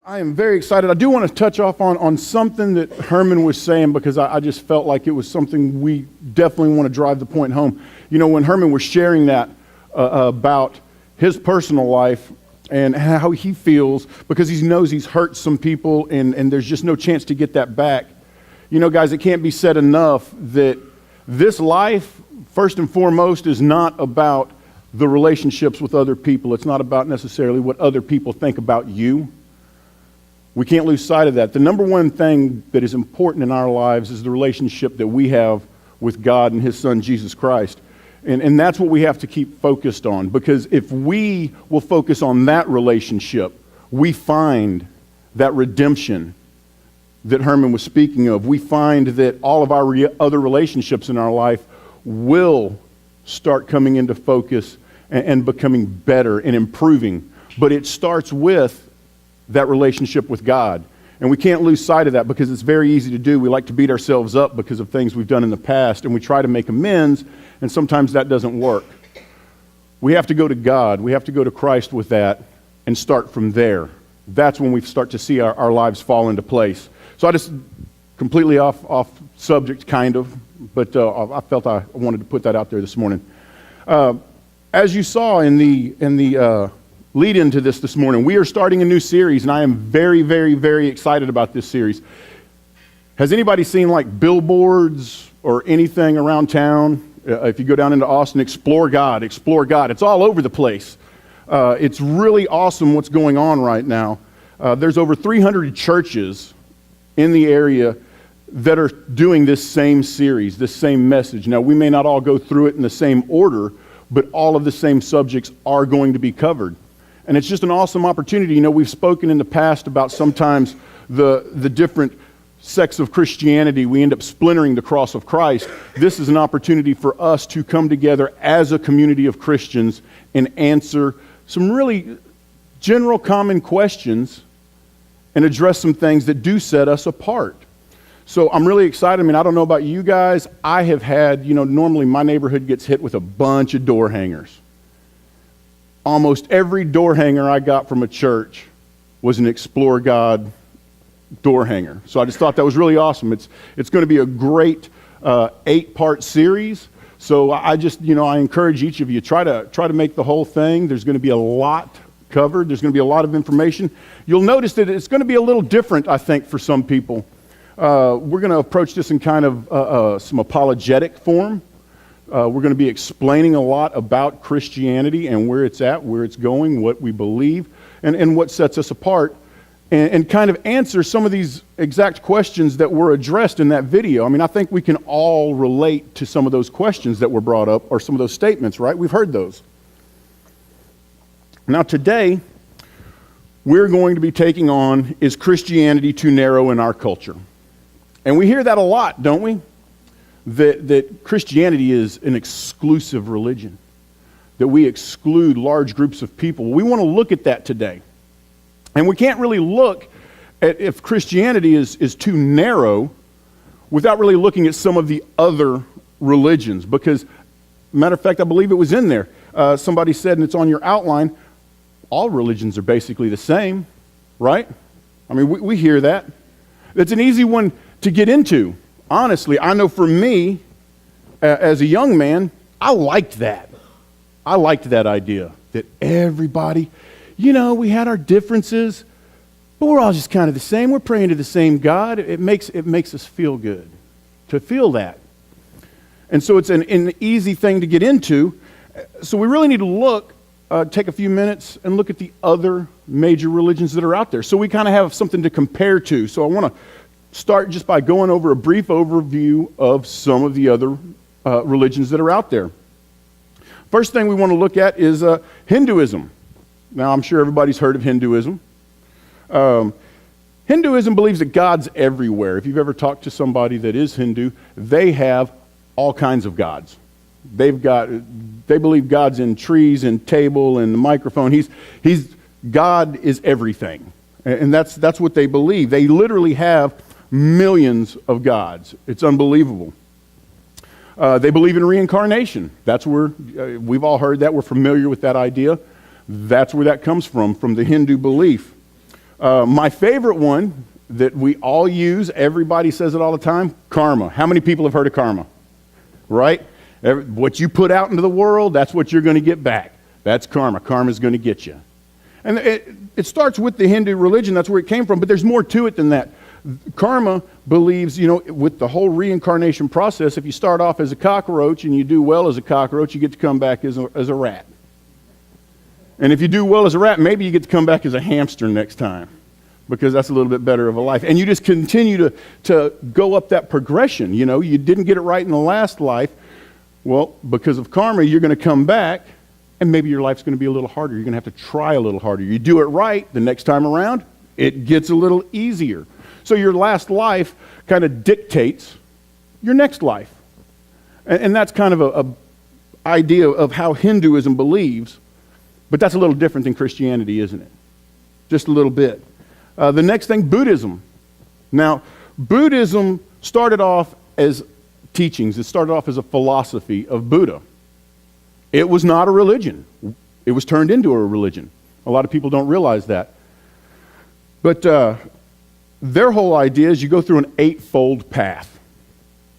I am very excited. I do want to touch off on something that Herman was saying because I just felt like it was something we definitely want to drive the point home. You know, when Herman was sharing that about his personal life and how he feels because he knows he's hurt some people and there's just no chance to get that back. You know, guys, it can't be said enough that this life, first and foremost, is not about the relationships with other people. It's not about necessarily what other people think about you. We can't lose sight of that. The number one thing that is important in our lives is the relationship that we have with God and His Son, Jesus Christ. And that's what we have to keep focused on, because if we will focus on that relationship, we find that redemption that Herman was speaking of. We find that all of our other relationships in our life will start coming into focus and becoming better and improving. But it starts with that relationship with God. And we can't lose sight of that because it's very easy to do. We like to beat ourselves up because of things we've done in the past, and we try to make amends, and sometimes that doesn't work. We have to go to God. We have to go to Christ with that and start from there. That's when we start to see our lives fall into place. So I just completely off subject, kind of, but I felt I wanted to put that out there this morning. As you saw in the lead into this morning, we are starting a new series, and I am very, very, very excited about this series. Has anybody seen like billboards or anything around town? If you go down into Austin, explore God, explore God. It's all over the place. It's really awesome what's going on right now. There's over 300 churches in the area that are doing this same series, this same message. Now, we may not all go through it in the same order, but all of the same subjects are going to be covered. And it's just an awesome opportunity. You know, we've spoken in the past about sometimes the different sects of Christianity. We end up splintering the cross of Christ. This is an opportunity for us to come together as a community of Christians and answer some really general common questions and address some things that do set us apart. So I'm really excited. I mean, I don't know about you guys. I have had, you know, normally my neighborhood gets hit with a bunch of door hangers. Almost every door hanger I got from a church was an Explore God door hanger. So I just thought that was really awesome. It's going to be a great 8-part series. So I just, you know, I encourage each of you, try to make the whole thing. There's going to be a lot covered. There's going to be a lot of information. You'll notice that it's going to be a little different, I think, for some people. We're going to approach this in kind of some apologetic form. We're going to be explaining a lot about Christianity and where it's at, where it's going, what we believe, and what sets us apart, and kind of answer some of these exact questions that were addressed in that video. I mean, I think we can all relate to some of those questions that were brought up, or some of those statements, right? We've heard those. Now today, we're going to be taking on, is Christianity too narrow in our culture? And we hear that a lot, don't we? That Christianity is an exclusive religion, that we exclude large groups of people. We want to look at that today. And we can't really look at if Christianity is too narrow without really looking at some of the other religions. Because, matter of fact, I believe it was in there. Somebody said, and it's on your outline, all religions are basically the same, right? I mean, we hear that. It's an easy one to get into. Honestly, I know for me, as a young man, I liked that. I liked that idea that everybody, you know, we had our differences, but we're all just kind of the same. We're praying to the same God. It makes us feel good to feel that. And so it's an easy thing to get into. So we really need to look, take a few minutes and look at the other major religions that are out there. So we kind of have something to compare to. So I want to start just by going over a brief overview of some of the other religions that are out there. First thing we want to look at is Hinduism. Now, I'm sure everybody's heard of Hinduism. Hinduism believes that God's everywhere. If you've ever talked to somebody that is Hindu, they have all kinds of gods. They believe God's in trees and table and the microphone. God is everything. And that's what they believe. They literally have millions of gods. It's unbelievable. They believe in reincarnation. That's where, we've all heard that. We're familiar with that idea. That's where that comes from the Hindu belief. My favorite one that we all use, everybody says it all the time, karma. How many people have heard of karma? Right? What you put out into the world, that's what you're going to get back. That's karma. Karma's going to get you. And it starts with the Hindu religion. That's where it came from. But there's more to it than that. Karma believes, with the whole reincarnation process, if you start off as a cockroach and you do well as a cockroach, you get to come back as a rat. And if you do well as a rat, maybe you get to come back as a hamster next time, because that's a little bit better of a life. And you just continue to go up that progression. You didn't get it right in the last life. Well, because of karma, you're going to come back, and maybe your life's going to be a little harder. You're going to have to try a little harder. You do it right the next time around, it gets a little easier. So your last life kind of dictates your next life. And that's kind of a idea of how Hinduism believes, but that's a little different than Christianity, isn't it? Just a little bit. The next thing, Buddhism. Now, Buddhism started off as teachings. It started off as a philosophy of Buddha. It was not a religion. It was turned into a religion. A lot of people don't realize that. But their whole idea is you go through an eightfold path.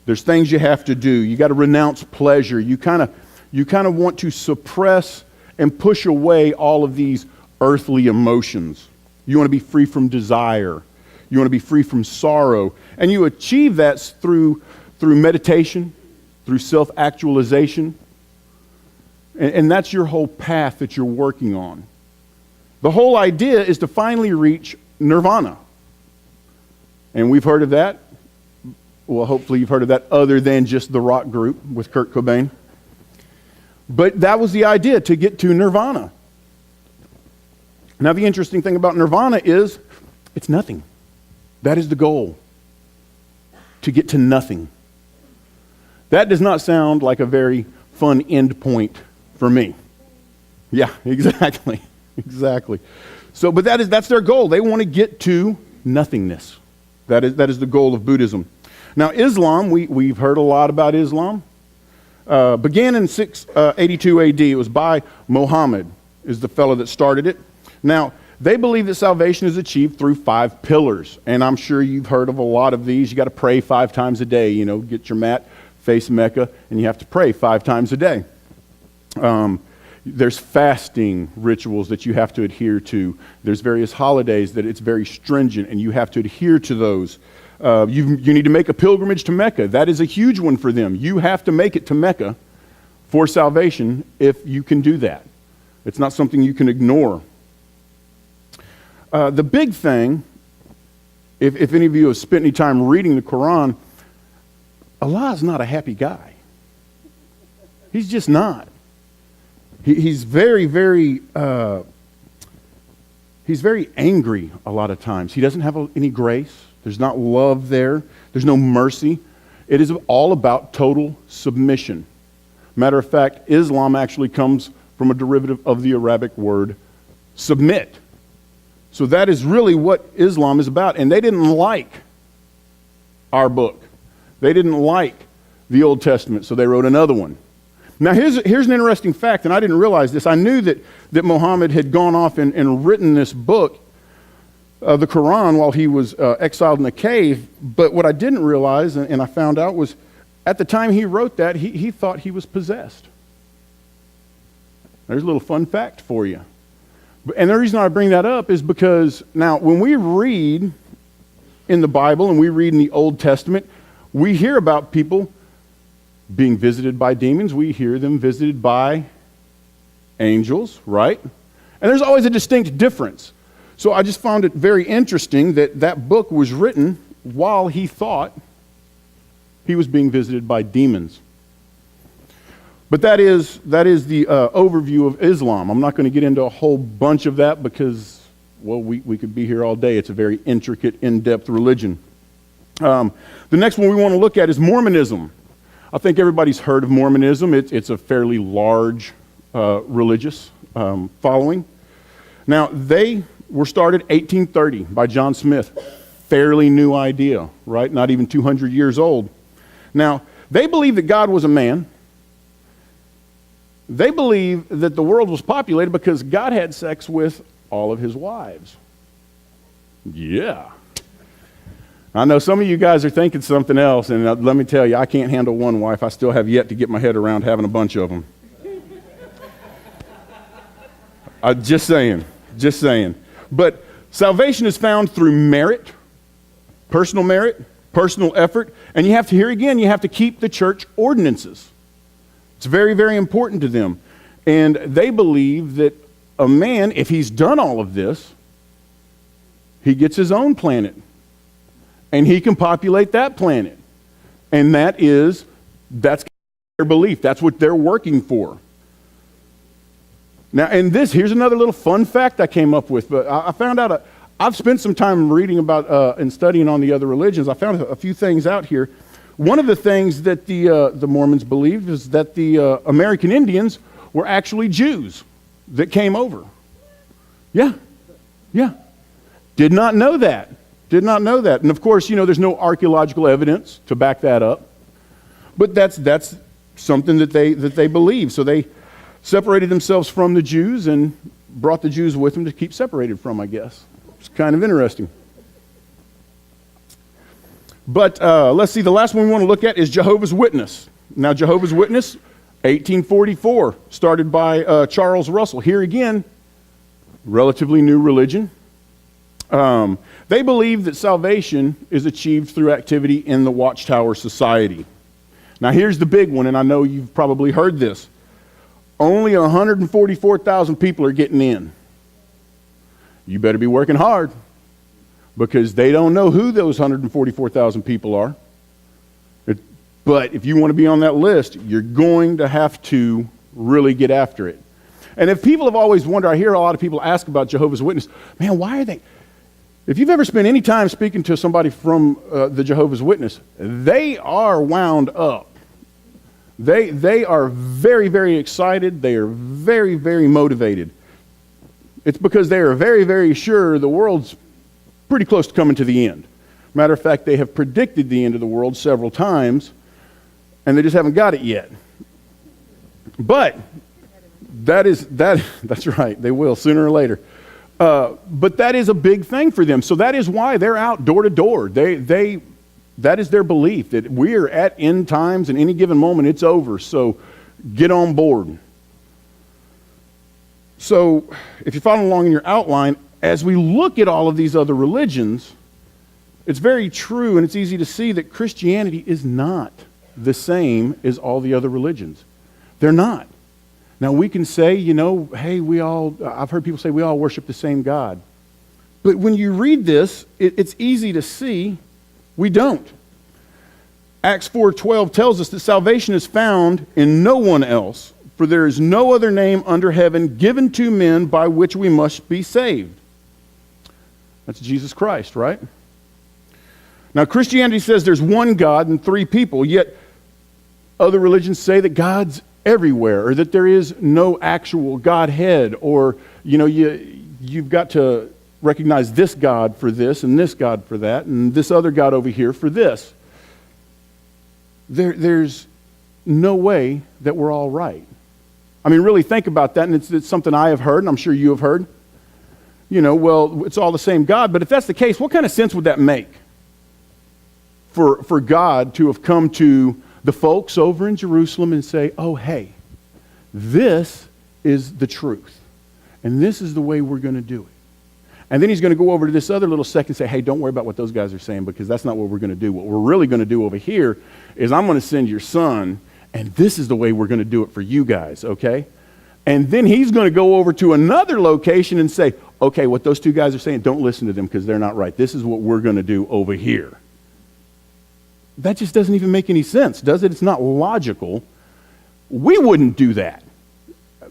There's things you have to do. You got to renounce pleasure. You kind of want to suppress and push away all of these earthly emotions. You want to be free from desire. You want to be free from sorrow. And you achieve that through meditation, through self-actualization. And that's your whole path that you're working on. The whole idea is to finally reach nirvana. And we've heard of that. Well, hopefully you've heard of that other than just the rock group with Kurt Cobain. But that was the idea, to get to nirvana. Now, the interesting thing about nirvana is it's nothing. That is the goal, to get to nothing. That does not sound like a very fun end point for me. Yeah, exactly. Exactly. So, but that's their goal. They want to get to nothingness. That is the goal of Buddhism. Now, Islam, we've heard a lot about Islam. Began in 682 AD. It was by Muhammad, is the fellow that started it. Now, they believe that salvation is achieved through 5 pillars. And I'm sure you've heard of a lot of these. You got to pray 5 times a day. Get your mat, face Mecca, and you have to pray 5 times a day. There's fasting rituals that you have to adhere to. There's various holidays that it's very stringent, and you have to adhere to those. You need to make a pilgrimage to Mecca. That is a huge one for them. You have to make it to Mecca for salvation if you can do that. It's not something you can ignore. The big thing, if any of you have spent any time reading the Quran, Allah is not a happy guy. He's just not. He's very, very, he's very angry a lot of times. He doesn't have any grace. There's not love there. There's no mercy. It is all about total submission. Matter of fact, Islam actually comes from a derivative of the Arabic word submit. So that is really what Islam is about. And they didn't like our book. They didn't like the Old Testament, so they wrote another one. Now here's an interesting fact, and I didn't realize this. I knew that Muhammad had gone off and written this book, the Quran, while he was exiled in a cave. But what I didn't realize, and I found out, was at the time he wrote that, he thought he was possessed. There's a little fun fact for you. And the reason I bring that up is because now when we read in the Bible and we read in the Old Testament, we hear about people being visited by demons. We hear them visited by angels, right? And there's always a distinct difference. So I just found it very interesting that book was written while he thought he was being visited by demons. But that is the overview of Islam. I'm not going to get into a whole bunch of that because, well, we could be here all day. It's a very intricate, in-depth religion. The next one we want to look at is Mormonism. I think everybody's heard of Mormonism. It's a fairly large religious following. Now, they were started 1830 by John Smith. Fairly new idea, right? Not even 200 years old. Now, they believe that God was a man. They believe that the world was populated because God had sex with all of his wives. Yeah. I know some of you guys are thinking something else, and let me tell you, I can't handle one wife. I still have yet to get my head around having a bunch of them. Just saying. But salvation is found through merit, personal effort, and you have to keep the church ordinances. It's very, very important to them. And they believe that a man, if he's done all of this, he gets his own planet. And he can populate that planet. And that's their belief. That's what they're working for. Now, here's another little fun fact I came up with. But I found out, I've spent some time reading about and studying on the other religions. I found a few things out here. One of the things that the Mormons believed is that the American Indians were actually Jews that came over. Yeah. Did not know that. And of course, there's no archaeological evidence to back that up. But that's something that they believe. So they separated themselves from the Jews and brought the Jews with them to keep separated from, I guess. It's kind of interesting. But let's see, the last one we want to look at is Jehovah's Witness. Now, Jehovah's Witness, 1844, started by Charles Russell. Here again, relatively new religion. They believe that salvation is achieved through activity in the Watchtower Society. Now here's the big one, and I know you've probably heard this. Only 144,000 people are getting in. You better be working hard, because they don't know who those 144,000 people are. But if you want to be on that list, you're going to have to really get after it. And if people have always wondered, I hear a lot of people ask about Jehovah's Witness, man, why are they... If you've ever spent any time speaking to somebody from the Jehovah's Witness, they are wound up. They are very, very excited. They are very, very motivated. It's because they are very, very sure the world's pretty close to coming to the end. Matter of fact, they have predicted the end of the world several times, and they just haven't got it yet. But that's right, they will sooner or later. But that is a big thing for them. So that is why they're out door to door. That is their belief, that we're at end times, and any given moment it's over. So get on board. So if you're following along in your outline, as we look at all of these other religions, it's very true and it's easy to see that Christianity is not the same as all the other religions. They're not. Now we can say, hey, I've heard people say we all worship the same God. But when you read this, it's easy to see we don't. Acts 4:12 tells us that salvation is found in no one else, for there is no other name under heaven given to men by which we must be saved. That's Jesus Christ, right? Now Christianity says there's one God and three people, yet other religions say that God's everywhere, or that there is no actual Godhead, or you've got to recognize this God for this and this God for that and this other God over here for this. There's no way that we're all right. I mean, really think about that, and it's something I have heard, and I'm sure you have heard. Well, it's all the same God, but if that's the case, what kind of sense would that make for God to have come to the folks over in Jerusalem and say, oh, hey, this is the truth, and this is the way we're going to do it. And then he's going to go over to this other little sect and say, hey, don't worry about what those guys are saying, because that's not what we're going to do. What we're really going to do over here is I'm going to send your son, and this is the way we're going to do it for you guys, okay? And then he's going to go over to another location and say, okay, what those two guys are saying, don't listen to them because they're not right. This is what we're going to do over here. That just doesn't even make any sense, does it? It's not logical. We wouldn't do that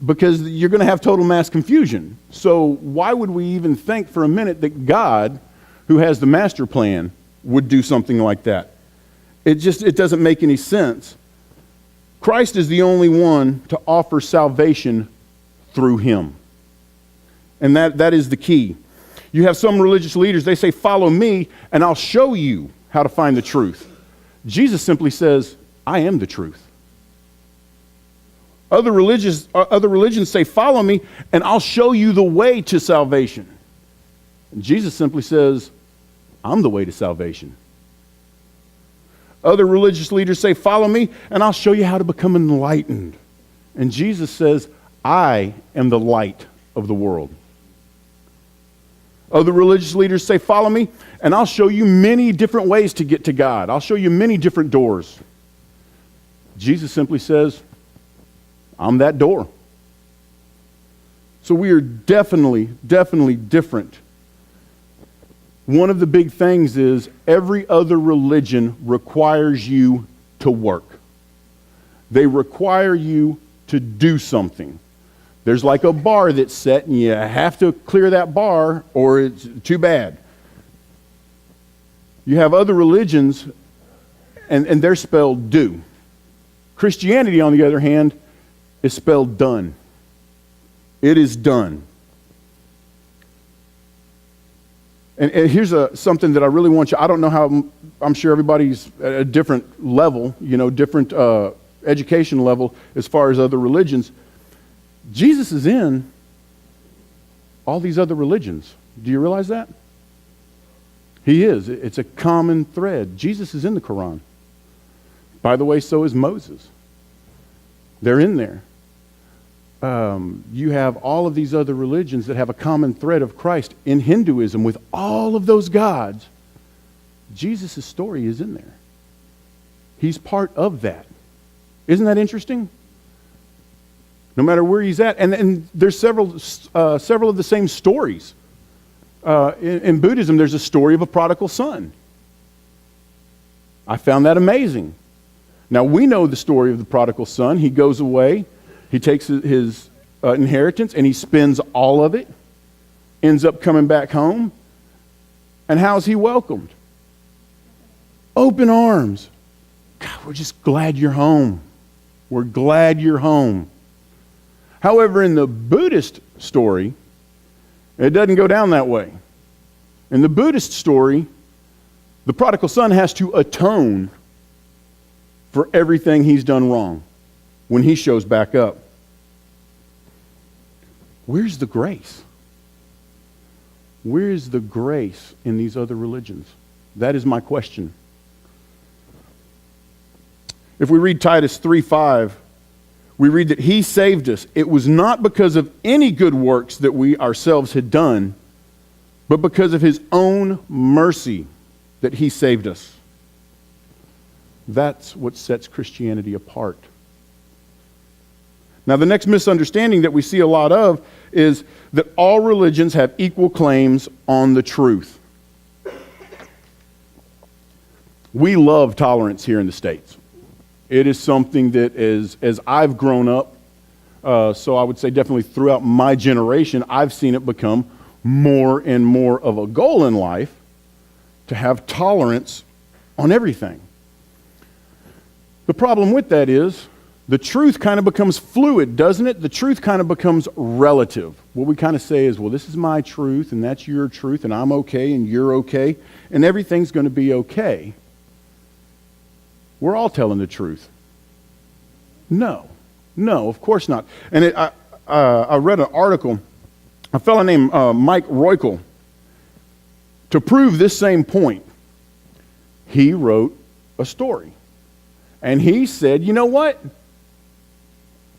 because you're going to have total mass confusion. So why would we even think for a minute that God, who has the master plan, would do something like that? It doesn't make any sense. Christ is the only one to offer salvation through him. And that is the key. You have some religious leaders, they say, follow me and I'll show you how to find the truth. Jesus simply says, I am the truth. Other religions say, follow me and I'll show you the way to salvation. And Jesus simply says, I'm the way to salvation. Other religious leaders say, follow me, and I'll show you how to become enlightened. And Jesus says, I am the light of the world. Other religious leaders say, follow me, and I'll show you many different ways to get to God. I'll show you many different doors. Jesus simply says, I'm that door. So we are definitely different. One of the big things is every other religion requires you to work. They require you to do something. There's like a bar that's set and you have to clear that bar or it's too bad. You have other religions and they're spelled do. Christianity, on the other hand, is spelled done. It is done. And here's something that I really want you, I don't know how, I'm sure everybody's at a different level, different education level as far as other religions. Jesus is in all these other religions. Do you realize that? He is. It's a common thread. Jesus is in the Quran. By the way, so is Moses. They're in there. You have all of these other religions that have a common thread of Christ. In Hinduism, with all of those gods, Jesus' story is in there. He's part of that. Isn't that interesting? No matter where he's at. And there's several of the same stories. In Buddhism, there's a story of a prodigal son. I found that amazing. Now, we know the story of the prodigal son. He goes away. He takes his inheritance and he spends all of it, ends up coming back home. And how's he welcomed? Open arms. God, we're just glad you're home. We're glad you're home. However, in the Buddhist story, it doesn't go down that way. In the Buddhist story, the prodigal son has to atone for everything he's done wrong when he shows back up. Where's the grace? Where is the grace in these other religions? That is my question. If we read Titus 3:5, we read that he saved us. It was not because of any good works that we ourselves had done, but because of his own mercy that he saved us. That's what sets Christianity apart. Now, the next misunderstanding that we see a lot of is that all religions have equal claims on the truth. We love tolerance here in the States. It is something that is, as I've grown up, so I would say definitely throughout my generation, I've seen it become more and more of a goal in life to have tolerance on everything. The problem with that is the truth kind of becomes fluid, doesn't it? The truth kind of becomes relative. What we kind of say is, well, this is my truth and that's your truth and I'm okay and you're okay and everything's going to be okay. We're all telling the truth. No, of course not. And I read an article, a fellow named Mike Roykel, to prove this same point. He wrote a story. And he said, you know what?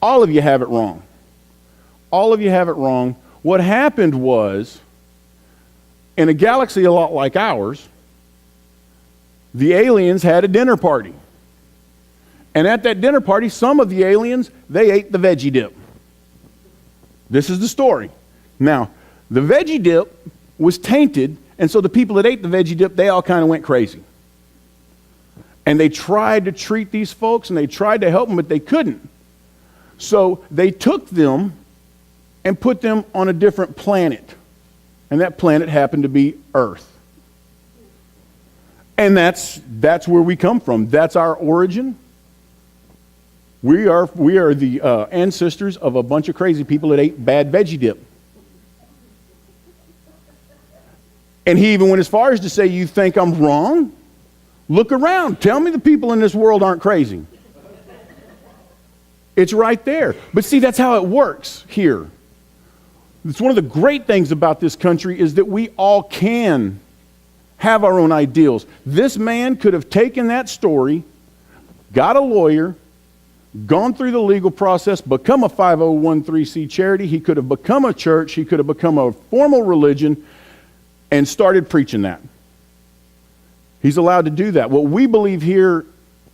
All of you have it wrong. All of you have it wrong. What happened was, in a galaxy a lot like ours, the aliens had a dinner party. And at that dinner party, some of the aliens, they ate the veggie dip. This is the story. Now, the veggie dip was tainted, and so the people that ate the veggie dip, they all kind of went crazy. And they tried to treat these folks, and they tried to help them, but they couldn't. So they took them and put them on a different planet. And that planet happened to be Earth. And that's where we come from. That's our origin. We are the ancestors of a bunch of crazy people that ate bad veggie dip. And he even went as far as to say, you think I'm wrong? Look around. Tell me the people in this world aren't crazy. It's right there. But see, that's how it works here. It's one of the great things about this country is that we all can have our own ideals. This man could have taken that story, got a lawyer, gone through the legal process, become a 501c charity. He could have become a church. He could have become a formal religion and started preaching that. He's allowed to do that. What we believe here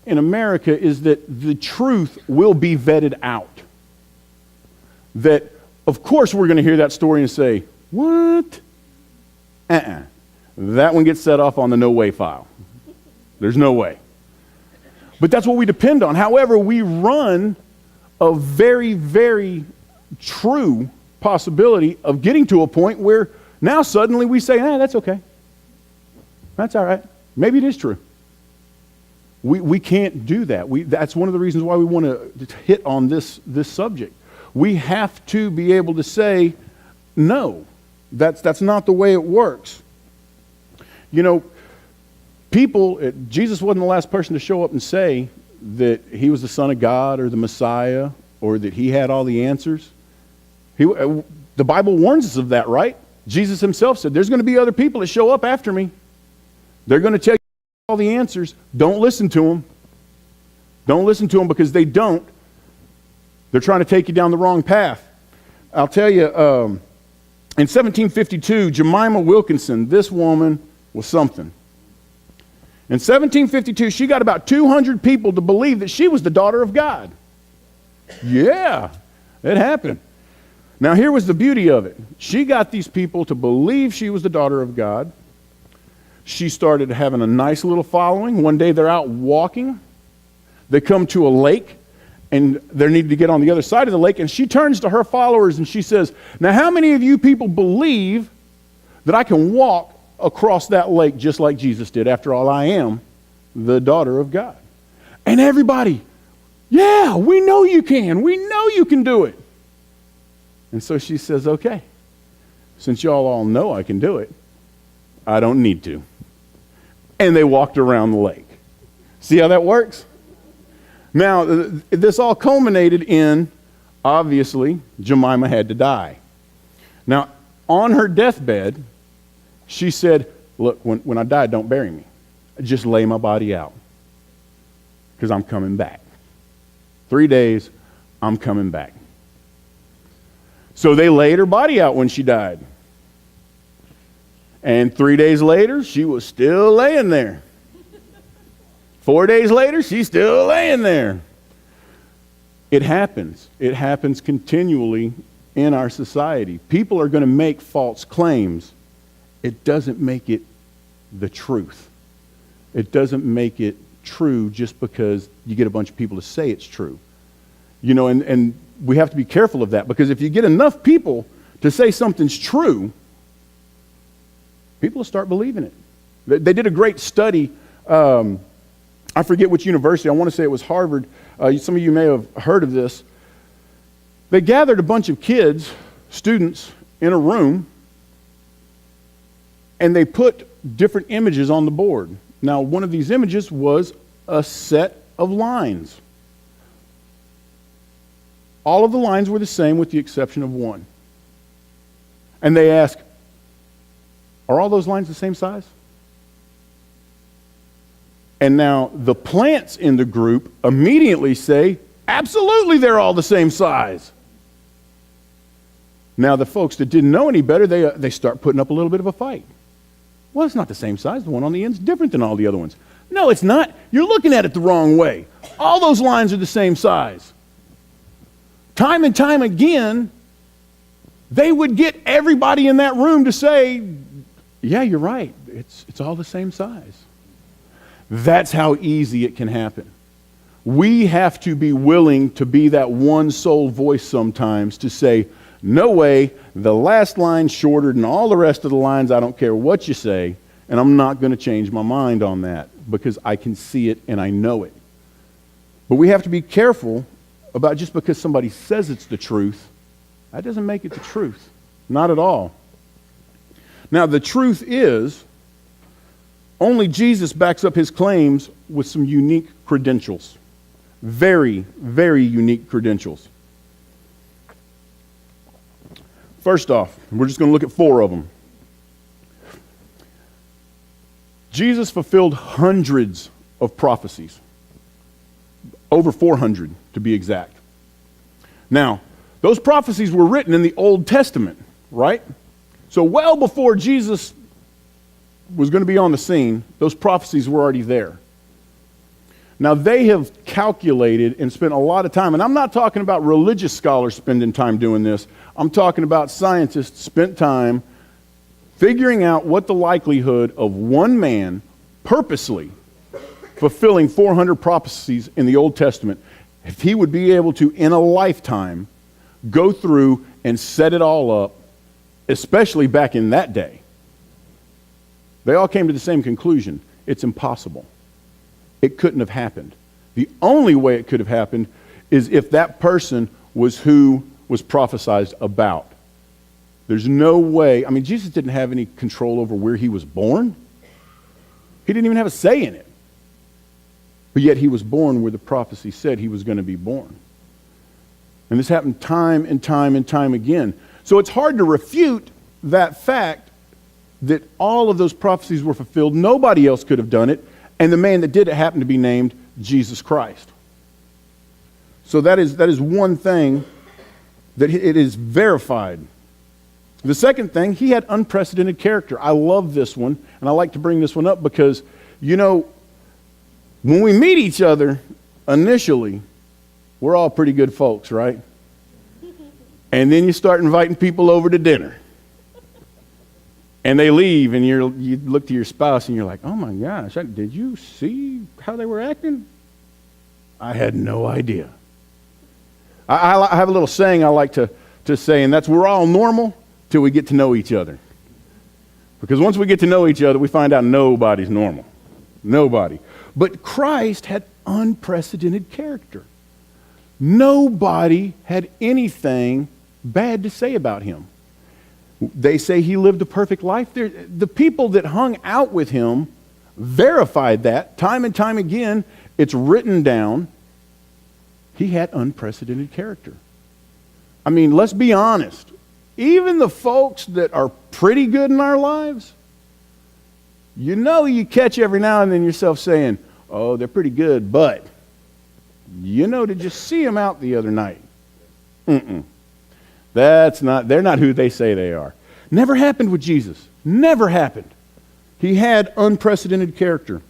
in America is that the truth will be vetted out. That, of course, we're going to hear that story and say, what? That one gets set off on the no way file. There's no way. But that's what we depend on. However, we run a very, very true possibility of getting to a point where now suddenly we say, that's okay. That's all right. Maybe it is true. We can't do that. That's one of the reasons why we want to hit on this subject. We have to be able to say, no, that's not the way it works. You know, Jesus wasn't the last person to show up and say that he was the Son of God or the Messiah or that he had all the answers. The Bible warns us of that, right? Jesus himself said, there's going to be other people that show up after me. They're going to tell you all the answers. Don't listen to them. Don't listen to them because they don't. They're trying to take you down the wrong path. I'll tell you, in 1752, Jemima Wilkinson, this woman was something. In 1752, she got about 200 people to believe that she was the daughter of God. Yeah, it happened. Now, here was the beauty of it. She got these people to believe she was the daughter of God. She started having a nice little following. One day they're out walking. They come to a lake, and they need to get on the other side of the lake. And she turns to her followers, and she says, now, how many of you people believe that I can walk across that lake just like Jesus did? After all, I am the daughter of God. And everybody, yeah, we know you can. We know you can do it. And so she says, okay, since y'all all know I can do it, I don't need to. And they walked around the lake. See how that works? Now, this all culminated in, obviously, Jemima had to die. Now, on her deathbed, she said, look, when I die, don't bury me. Just lay my body out because I'm coming back. 3 days, I'm coming back. So they laid her body out when she died. And 3 days later, she was still laying there. 4 days later, she's still laying there. It happens. It happens continually in our society. People are going to make false claims. It doesn't make it the truth. It doesn't make it true just because you get a bunch of people to say it's true. You know, and we have to be careful of that, because if you get enough people to say something's true, people will start believing it. They did a great study. I forget which university. I want to say it was Harvard. Some of you may have heard of this. They gathered a bunch of kids, students, in a room, and they put different images on the board. Now, one of these images was a set of lines. All of the lines were the same with the exception of one. And they asked, are all those lines the same size? And now the plants in the group immediately say, absolutely, they're all the same size. Now the folks that didn't know any better, they start putting up a little bit of a fight. Well, it's not the same size. The one on the end's different than all the other ones. No, it's not. You're looking at it the wrong way. All those lines are the same size. Time and time again, they would get everybody in that room to say, yeah, you're right. It's all the same size. That's how easy it can happen. We have to be willing to be that one sole voice sometimes to say, no way, the last line's shorter than all the rest of the lines. I don't care what you say, and I'm not going to change my mind on that because I can see it and I know it. But we have to be careful about just because somebody says it's the truth, that doesn't make it the truth. Not at all. Now, the truth is, only Jesus backs up his claims with some unique credentials. Very, very unique credentials. First off, we're just going to look at 4 of them. Jesus fulfilled hundreds of prophecies, over 400 to be exact. Now, those prophecies were written in the Old Testament, right? So well before Jesus was going to be on the scene, those prophecies were already there. Now, they have calculated and spent a lot of time, and I'm not talking about religious scholars spending time doing this. I'm talking about scientists spent time figuring out what the likelihood of one man purposely fulfilling 400 prophecies in the Old Testament, if he would be able to, in a lifetime, go through and set it all up, especially back in that day. They all came to the same conclusion. It's impossible. It couldn't have happened. The only way it could have happened is if that person was who was prophesied about. There's no way. I mean, Jesus didn't have any control over where he was born. He didn't even have a say in it. But yet he was born where the prophecy said he was going to be born. And this happened time and time and time again. So it's hard to refute that fact that all of those prophecies were fulfilled. Nobody else could have done it. And the man that did it happened to be named Jesus Christ. So that is one thing that it is verified. The second thing, he had unprecedented character. I love this one, and I like to bring this one up because, you know, when we meet each other initially, we're all pretty good folks, right? And then you start inviting people over to dinner. And they leave, and you look to your spouse, and you're like, oh my gosh, did you see how they were acting? I had no idea. I have a little saying I like to say, and that's we're all normal till we get to know each other. Because once we get to know each other, we find out nobody's normal. Nobody. But Christ had unprecedented character. Nobody had anything bad to say about him. They say he lived a perfect life. The people that hung out with him verified that time and time again. It's written down. He had unprecedented character. I mean, let's be honest. Even the folks that are pretty good in our lives, you know, you catch every now and then yourself saying, oh, they're pretty good, but, you know, did you see them out the other night? They're not who they say they are. Never happened with Jesus. Never happened. He had unprecedented character.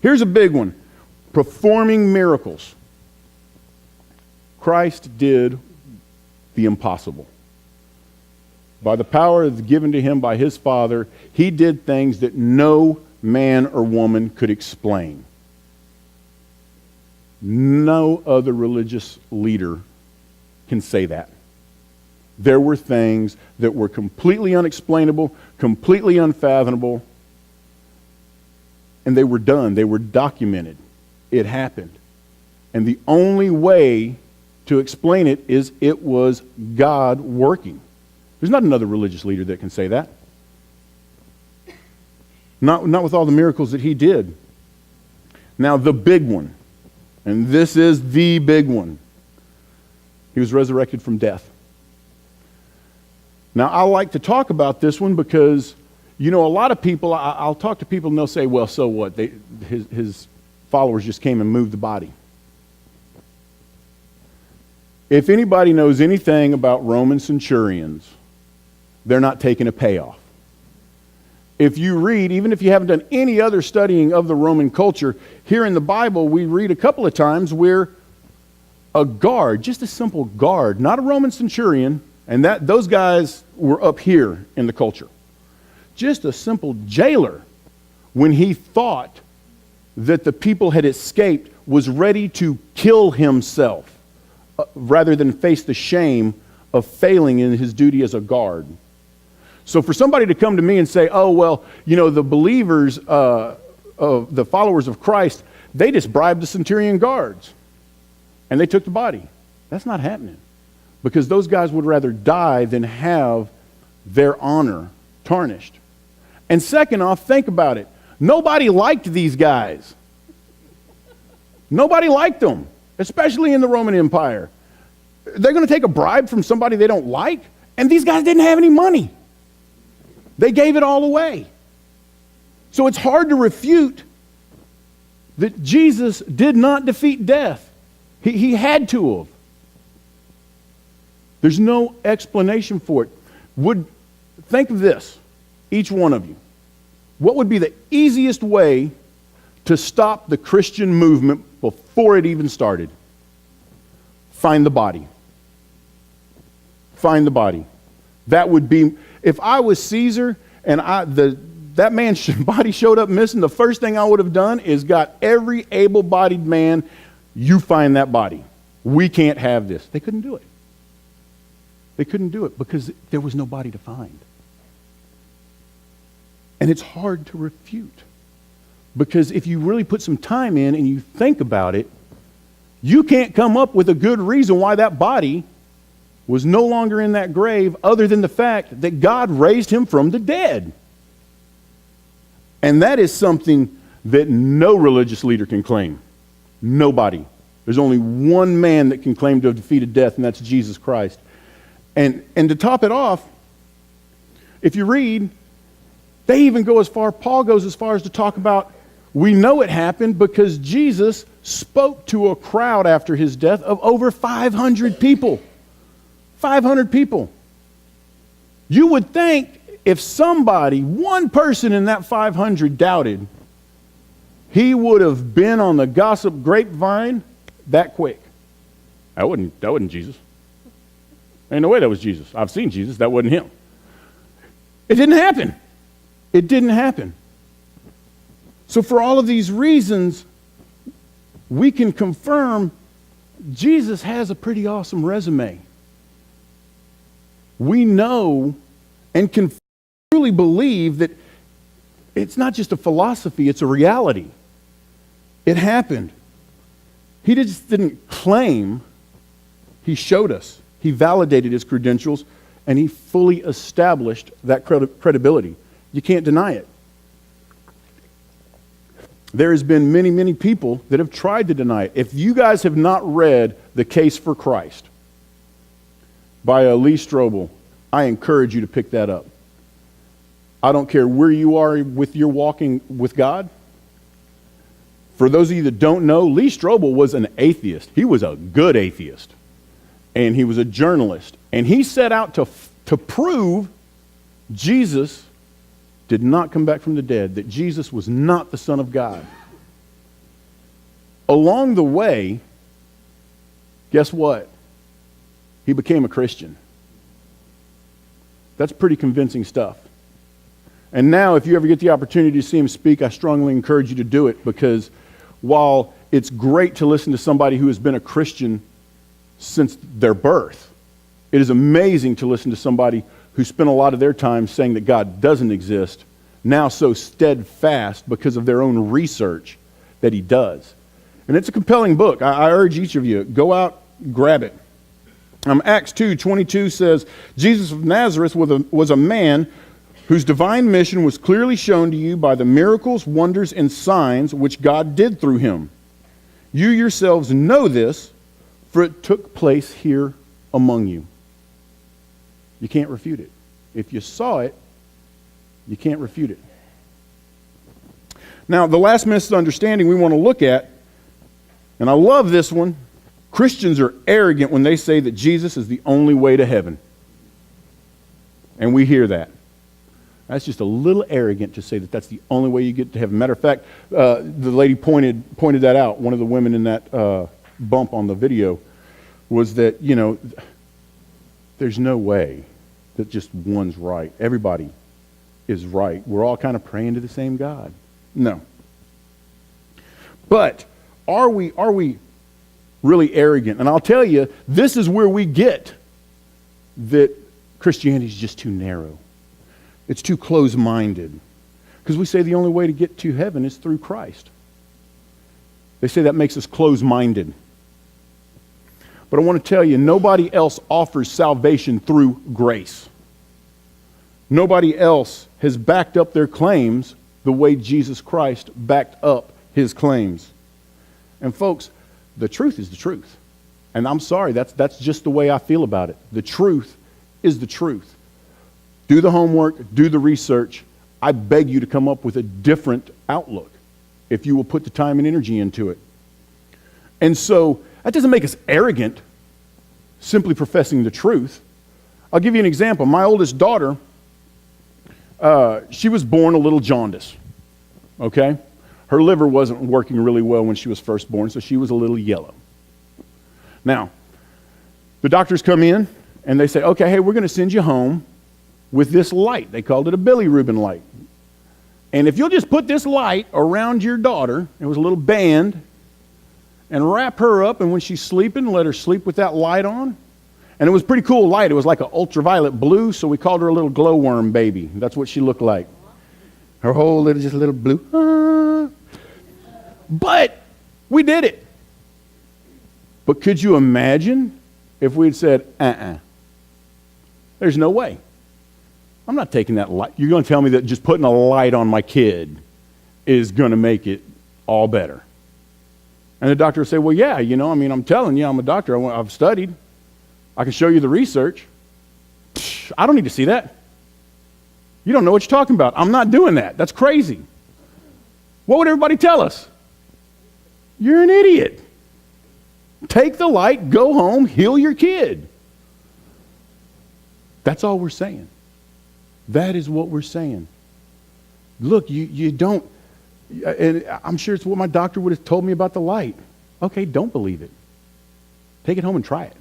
Here's a big one. Performing miracles. Christ did the impossible. By the power given to him by his Father, he did things that no man or woman could explain. No other religious leader can say that. There were things that were completely unexplainable, completely unfathomable, and they were done. They were documented. It happened. And the only way to explain it is it was God working. There's not another religious leader that can say that. Not with all the miracles that he did. Now, the big one, and this is the big one. He was resurrected from death. Now, I like to talk about this one because, you know, a lot of people, I'll talk to people and they'll say, well, so what? His followers just came and moved the body. If anybody knows anything about Roman centurions, they're not taking a payoff. If you read, even if you haven't done any other studying of the Roman culture, here in the Bible we read a couple of times where a guard, just a simple guard, not a Roman centurion, and those guys were up here in the culture. Just a simple jailer, when he thought that the people had escaped, was ready to kill himself rather than face the shame of failing in his duty as a guard. So for somebody to come to me and say, oh, well, you know, the believers, of the followers of Christ, they just bribed the centurion guards and they took the body. That's not happening. Because those guys would rather die than have their honor tarnished. And second off, think about it. Nobody liked these guys. Nobody liked them, especially in the Roman Empire. They're going to take a bribe from somebody they don't like And these guys didn't have any money. They gave it all away. So it's hard to refute that Jesus did not defeat death. He had to have. There's no explanation for it. Think of this, each one of you. What would be the easiest way to stop the Christian movement before it even started? Find the body. Find the body. That would be, if I was Caesar and that man's body showed up missing, the first thing I would have done is got every able-bodied man, you find that body. We can't have this. They couldn't do it. They couldn't do it because there was no body to find. And it's hard to refute. Because if you really put some time in and you think about it, you can't come up with a good reason why that body was no longer in that grave other than the fact that God raised him from the dead. And that is something that no religious leader can claim. Nobody. There's only one man that can claim to have defeated death, and that's Jesus Christ. And to top it off, if you read, Paul goes as far as to talk about, we know it happened because Jesus spoke to a crowd after his death of over 500 people. 500 people. You would think if somebody, one person in that 500 doubted, he would have been on the gossip grapevine that quick. That wasn't Jesus. Ain't no way that was Jesus. I've seen Jesus. That wasn't him. It didn't happen. It didn't happen. So for all of these reasons, we can confirm Jesus has a pretty awesome resume. We know and can truly believe that it's not just a philosophy, it's a reality. It happened. He just didn't claim, he showed us. He validated his credentials, and he fully established that credibility. You can't deny it. There has been many, many people that have tried to deny it. If you guys have not read The Case for Christ by Lee Strobel, I encourage you to pick that up. I don't care where you are with your walking with God. For those of you that don't know, Lee Strobel was an atheist. He was a good atheist. And he was a journalist. And he set out to prove Jesus did not come back from the dead, that Jesus was not the Son of God. Along the way, guess what? He became a Christian. That's pretty convincing stuff. And now, if you ever get the opportunity to see him speak, I strongly encourage you to do it, because while it's great to listen to somebody who has been a Christian since their birth, it is amazing to listen to somebody who spent a lot of their time saying that God doesn't exist, now so steadfast because of their own research that he does. And it's a compelling book. I urge each of you, go out, grab it. Acts 2:22 says, Jesus of Nazareth was a man whose divine mission was clearly shown to you by the miracles, wonders, and signs which God did through him. You yourselves know this, for it took place here among you. You can't refute it. If you saw it, you can't refute it. Now, the last misunderstanding we want to look at, and I love this one, Christians are arrogant when they say that Jesus is the only way to heaven. And we hear that. That's just a little arrogant to say that that's the only way you get to heaven. Matter of fact, the lady pointed that out. One of the women in that bump on the video was that, there's no way that just one's right. Everybody is right. We're all kind of praying to the same God. No. But are we really arrogant? And I'll tell you, this is where we get that Christianity is just too narrow. It's too close-minded. Because we say the only way to get to heaven is through Christ. They say that makes us close-minded. But I want to tell you, nobody else offers salvation through grace. Nobody else has backed up their claims the way Jesus Christ backed up his claims. And folks, the truth is the truth. And I'm sorry, that's just the way I feel about it. The truth is the truth. Do the homework, do the research. I beg you to come up with a different outlook if you will put the time and energy into it. And so that doesn't make us arrogant, simply professing the truth. I'll give you an example. My oldest daughter, she was born a little jaundiced, okay? Her liver wasn't working really well when she was first born, so she was a little yellow. Now, the doctors come in and they say, okay, hey, we're going to send you home with this light. They called it a bilirubin light. And if you'll just put this light around your daughter, it was a little band, and wrap her up, and when she's sleeping, let her sleep with that light on. And it was a pretty cool light. It was like an ultraviolet blue, so we called her a little glowworm baby. That's what she looked like. Her whole little, just a little blue. Ah. But we did it. But could you imagine if we'd said, there's no way. I'm not taking that light. You're going to tell me that just putting a light on my kid is going to make it all better. And the doctor would say, well, yeah, I'm telling you, I'm a doctor. I've studied. I can show you the research. I don't need to see that. You don't know what you're talking about. I'm not doing that. That's crazy. What would everybody tell us? You're an idiot. Take the light, go home, heal your kid. That's all we're saying. That is what we're saying. Look, you don't, and I'm sure it's what my doctor would have told me about the light. Okay, don't believe it. Take it home and try it.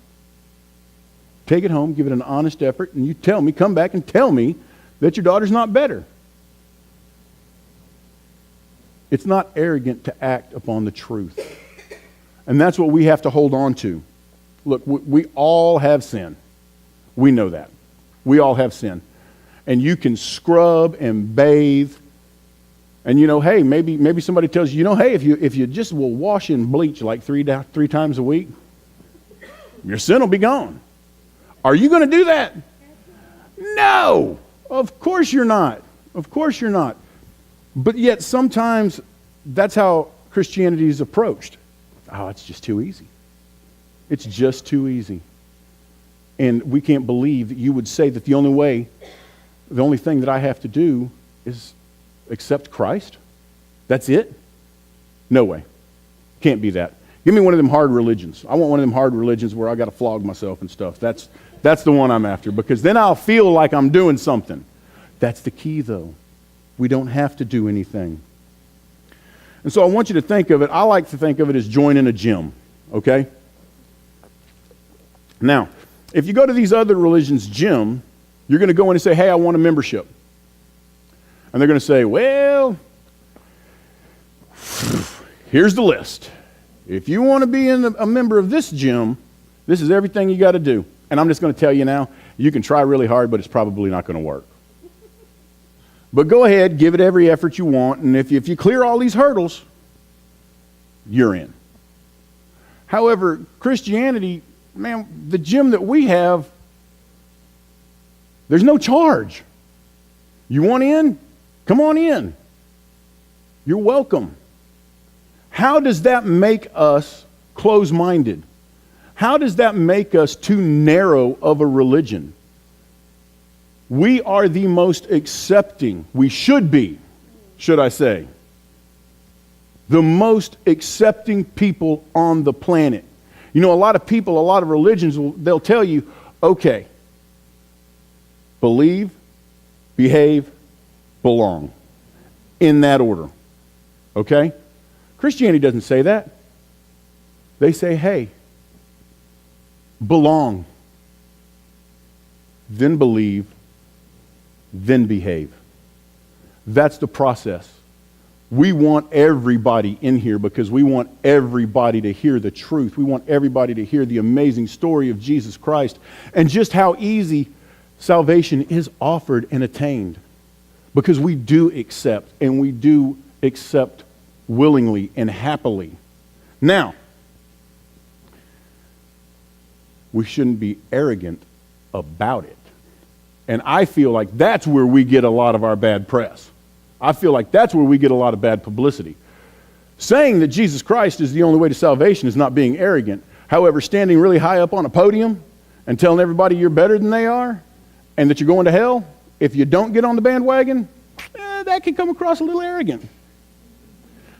Take it home, give it an honest effort, and you tell me, come back and tell me that your daughter's not better. It's not arrogant to act upon the truth. And that's what we have to hold on to. Look, we all have sin. We know that. We all have sin. And you can scrub and bathe. And hey, maybe somebody tells you, hey, if you just will wash in bleach like three times a week, your sin will be gone. Are you going to do that? No, of course you're not. Of course you're not. But yet sometimes that's how Christianity is approached. Oh, it's just too easy. It's just too easy. And we can't believe that you would say that the only thing that I have to do is accept Christ. That's it? No way. Can't be that. Give me one of them hard religions. I want one of them hard religions where I got to flog myself and stuff. That's the one I'm after, because then I'll feel like I'm doing something. That's the key, though. We don't have to do anything. And so I want you to think of it, I like to think of it as joining a gym, okay? Now, if you go to these other religions' gym, you're going to go in and say, hey, I want a membership. And they're going to say, well, here's the list. If you want to be a member of this gym, this is everything you got to do. And I'm just going to tell you now, you can try really hard, but it's probably not going to work. But go ahead, give it every effort you want, and if you clear all these hurdles, you're in. However, Christianity, man, the gym that we have, there's no charge. You want in? Come on in. You're welcome. How does that make us close-minded? How does that make us too narrow of a religion? We are the most accepting, we should be, should I say, the most accepting people on the planet. A lot of people, a lot of religions, they'll tell you, okay, believe, behave, belong. In that order. Okay? Christianity doesn't say that. They say, hey, belong, then believe, then behave. That's the process. We want everybody in here because we want everybody to hear the truth. We want everybody to hear the amazing story of Jesus Christ and just how easy salvation is offered and attained. Because we do accept, and we do accept willingly and happily. Now, we shouldn't be arrogant about it. And I feel like that's where we get a lot of our bad press. I feel like that's where we get a lot of bad publicity. Saying that Jesus Christ is the only way to salvation is not being arrogant. However, standing really high up on a podium and telling everybody you're better than they are, and that you're going to hell, if you don't get on the bandwagon, that can come across a little arrogant.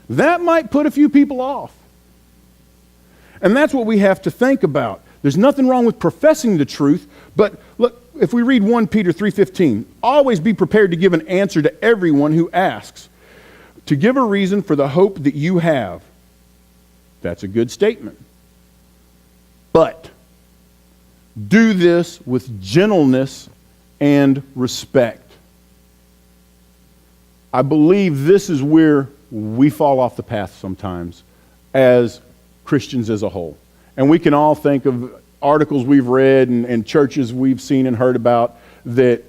That might put a few people off. And that's what we have to think about. There's nothing wrong with professing the truth, but look, if we read 1 Peter 3:15, always be prepared to give an answer to everyone who asks, to give a reason for the hope that you have. That's a good statement. But do this with gentleness and respect. I believe this is where we fall off the path sometimes as Christians as a whole. And we can all think of articles we've read and churches we've seen and heard about that,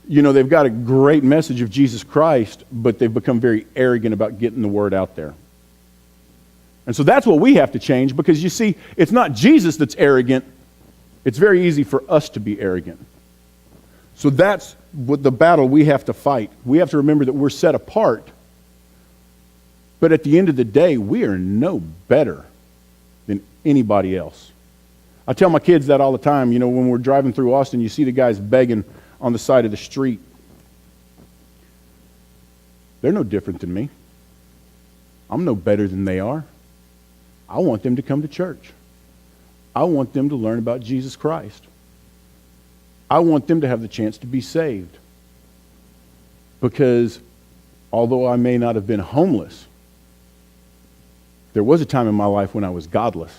you know, they've got a great message of Jesus Christ, but they've become very arrogant about getting the word out there. And so that's what we have to change, because you see, it's not Jesus that's arrogant. It's very easy for us to be arrogant. So that's what the battle we have to fight. We have to remember that we're set apart. But at the end of the day, we are no better than anybody else. I tell my kids that all the time. You know, when we're driving through Austin, you see the guys begging on the side of the street. They're no different than me. I'm no better than they are. I want them to come to church. I want them to learn about Jesus Christ. I want them to have the chance to be saved. Because although I may not have been homeless, there was a time in my life when I was godless.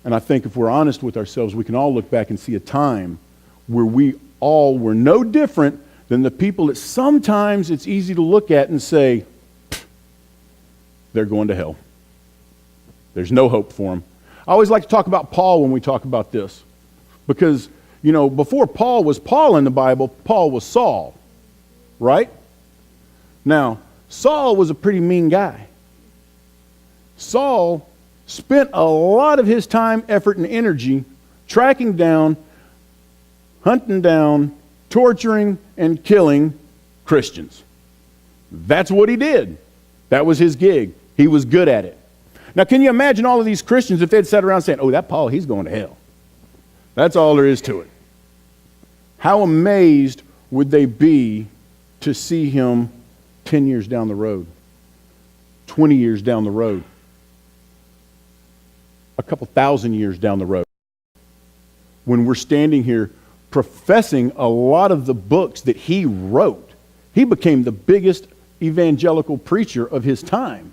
And I think if we're honest with ourselves, we can all look back and see a time where we all were no different than the people that sometimes it's easy to look at and say, they're going to hell. There's no hope for them. I always like to talk about Paul when we talk about this. Because, you know, before Paul was Paul in the Bible, Paul was Saul. Right? Now, Saul was a pretty mean guy. Saul spent a lot of his time, effort, and energy tracking down, hunting down, torturing, and killing Christians. That's what he did. That was his gig. He was good at it. Now, can you imagine all of these Christians if they'd sat around saying, oh, that Paul, he's going to hell. That's all there is to it. How amazed would they be to see him 10 years down the road, 20 years down the road, a couple thousand years down the road, when we're standing here professing a lot of the books that he wrote. He became the biggest evangelical preacher of his time.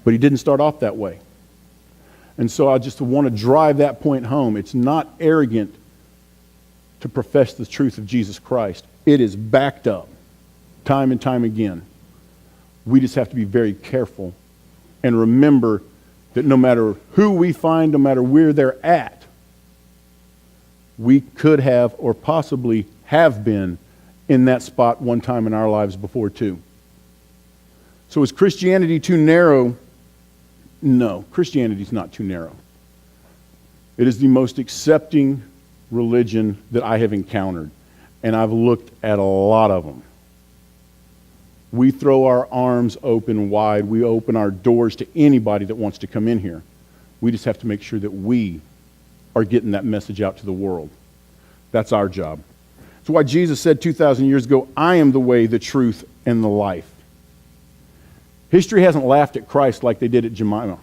But he didn't start off that way. And so I just want to drive that point home. It's not arrogant to profess the truth of Jesus Christ. It is backed up time and time again. We just have to be very careful and remember that no matter who we find, no matter where they're at, we could have or possibly have been in that spot one time in our lives before too. So is Christianity too narrow? No, Christianity is not too narrow. It is the most accepting religion that I have encountered, and I've looked at a lot of them. We throw our arms open wide. We open our doors to anybody that wants to come in here. We just have to make sure that we are getting that message out to the world. That's our job. That's why Jesus said 2,000 years ago, I am the way, the truth, and the life. History hasn't laughed at Christ like they did at Jemima.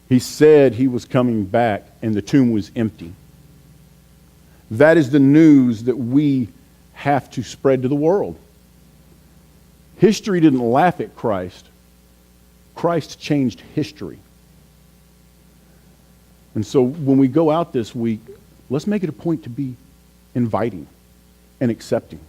He said he was coming back and the tomb was empty. That is the news that we have to spread to the world. History didn't laugh at Christ. Christ changed history. And so when we go out this week, let's make it a point to be inviting and accepting.